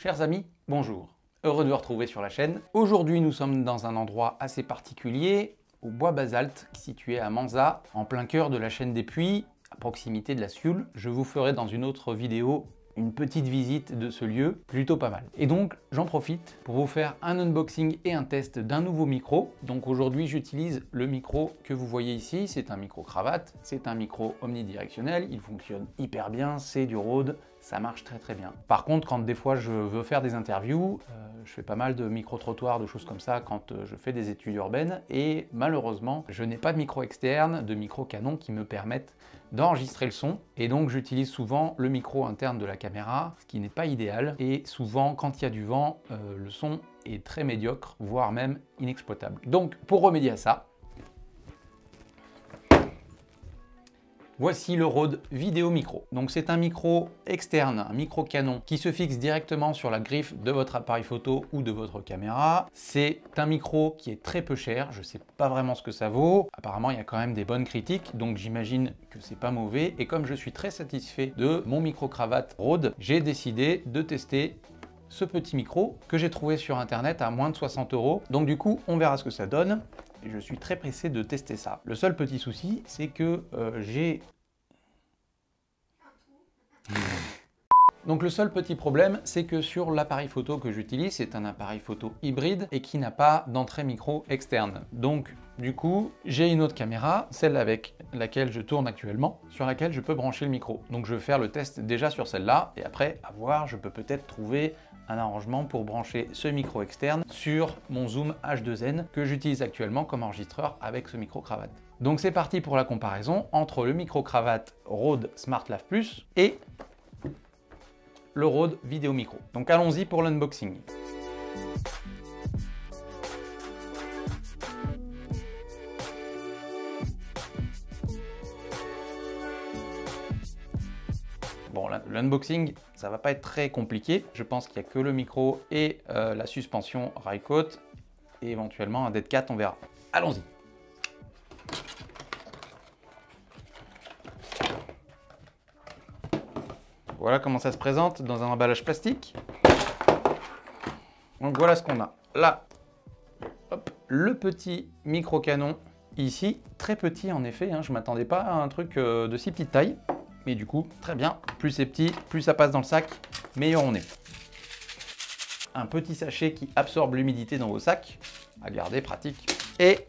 Chers amis, bonjour. Heureux de vous retrouver sur la chaîne. Aujourd'hui, nous sommes dans un endroit assez particulier, au bois basalte, situé à Manzat, en plein cœur de la chaîne des Puys, à proximité de la Sioule. Je vous ferai dans une autre vidéo une petite visite de ce lieu, plutôt pas mal. Et donc, j'en profite pour vous faire un unboxing et un test d'un nouveau micro. Donc aujourd'hui, j'utilise le micro que vous voyez ici. C'est un micro cravate, c'est un micro omnidirectionnel. Il fonctionne hyper bien, c'est du Rode, ça marche très bien. Par contre, quand des fois je veux faire des interviews, je fais pas mal de micro-trottoirs, de choses comme ça quand je fais des études urbaines. Et malheureusement, je n'ai pas de micro externe, de micro canon qui me permettent d'enregistrer le son, et donc j'utilise souvent le micro interne de la caméra, ce qui n'est pas idéal, et souvent quand il y a du vent, le son est très médiocre, voire même inexploitable. Donc pour remédier à ça, voici le Rode Vidéo Micro. Donc c'est un micro externe, un micro canon qui se fixe directement sur la griffe de votre appareil photo ou de votre caméra. C'est un micro qui est très peu cher, je sais pas vraiment ce que ça vaut. Apparemment il y a quand même des bonnes critiques, donc j'imagine que c'est pas mauvais. Et comme je suis très satisfait de mon micro cravate Rode, j'ai décidé de tester ce petit micro que j'ai trouvé sur internet à moins de 60 €. Donc du coup on verra ce que ça donne. Et je suis très pressé de tester ça. Le seul petit souci, c'est que j'ai... Donc le seul petit problème, c'est que sur l'appareil photo que j'utilise, c'est un appareil photo hybride et qui n'a pas d'entrée micro externe. Donc du coup, j'ai une autre caméra, celle avec laquelle je tourne actuellement, sur laquelle je peux brancher le micro. Donc je vais faire le test déjà sur celle-là, et après, à voir, je peux peut-être trouver un arrangement pour brancher ce micro externe sur mon Zoom H2N que j'utilise actuellement comme enregistreur avec ce micro cravate. Donc c'est parti pour la comparaison entre le micro cravate Rode SmartLav Plus et le Rode Vidéo Micro. Donc allons-y pour l'unboxing. Bon, l'unboxing, ça va pas être très compliqué. Je pense qu'il n'y a que le micro et la suspension Rycote et éventuellement un Dead Cat, on verra. Allons-y. Voilà comment ça se présente dans un emballage plastique. Donc voilà ce qu'on a. Là, hop, le petit micro canon ici, très petit en effet, hein, je ne m'attendais pas à un truc de si petite taille. Mais du coup, très bien, plus c'est petit, plus ça passe dans le sac, meilleur on est. Un petit sachet qui absorbe l'humidité dans vos sacs, à garder, pratique. Et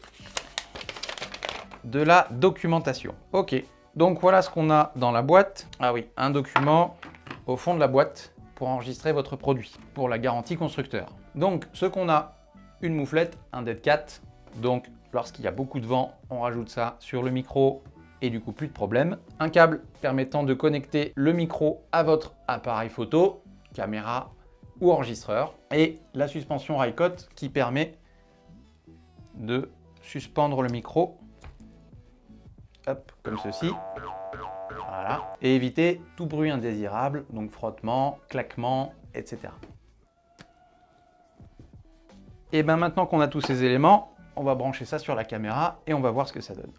de la documentation. Ok, donc voilà ce qu'on a dans la boîte. Ah oui, un document au fond de la boîte pour enregistrer votre produit, pour la garantie constructeur. Donc ce qu'on a, une mouflette, un Dead Cat. Donc lorsqu'il y a beaucoup de vent, on rajoute ça sur le micro, et du coup plus de problème. Un câble permettant de connecter le micro à votre appareil photo, caméra ou enregistreur, et la suspension Rycote qui permet de suspendre le micro, hop, comme ceci, voilà, et éviter tout bruit indésirable, donc frottement, claquement, etc. Et bien maintenant qu'on a tous ces éléments, on va brancher ça sur la caméra et on va voir ce que ça donne.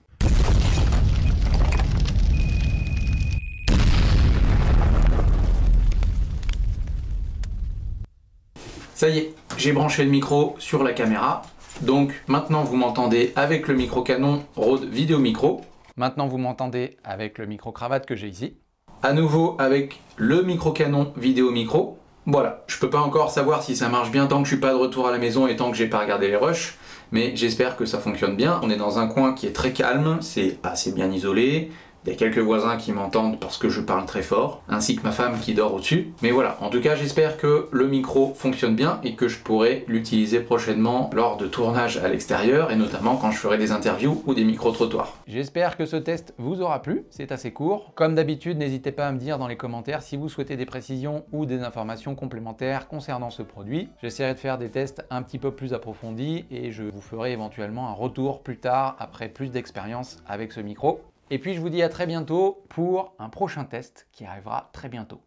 Ça y est, j'ai branché le micro sur la caméra. Donc maintenant vous m'entendez avec le micro canon Rode Vidéo Micro. Maintenant vous m'entendez avec le micro cravate que j'ai ici. À nouveau avec le micro canon Vidéo Micro. Voilà, je peux pas encore savoir si ça marche bien tant que je suis pas de retour à la maison et tant que j'ai pas regardé les rushs. Mais j'espère que ça fonctionne bien. On est dans un coin qui est très calme, c'est assez bien isolé. Il y a quelques voisins qui m'entendent parce que je parle très fort, ainsi que ma femme qui dort au-dessus. Mais voilà, en tout cas, j'espère que le micro fonctionne bien et que je pourrai l'utiliser prochainement lors de tournages à l'extérieur et notamment quand je ferai des interviews ou des micro-trottoirs. J'espère que ce test vous aura plu, c'est assez court. Comme d'habitude, n'hésitez pas à me dire dans les commentaires si vous souhaitez des précisions ou des informations complémentaires concernant ce produit. J'essaierai de faire des tests un petit peu plus approfondis et je vous ferai éventuellement un retour plus tard après plus d'expérience avec ce micro. Et puis je vous dis à très bientôt pour un prochain test qui arrivera très bientôt.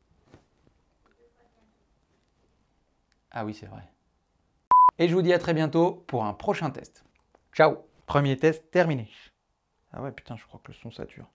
Ah oui, c'est vrai. Et je vous dis à très bientôt pour un prochain test. Ciao! Premier test terminé. Ah ouais, putain, je crois que le son sature.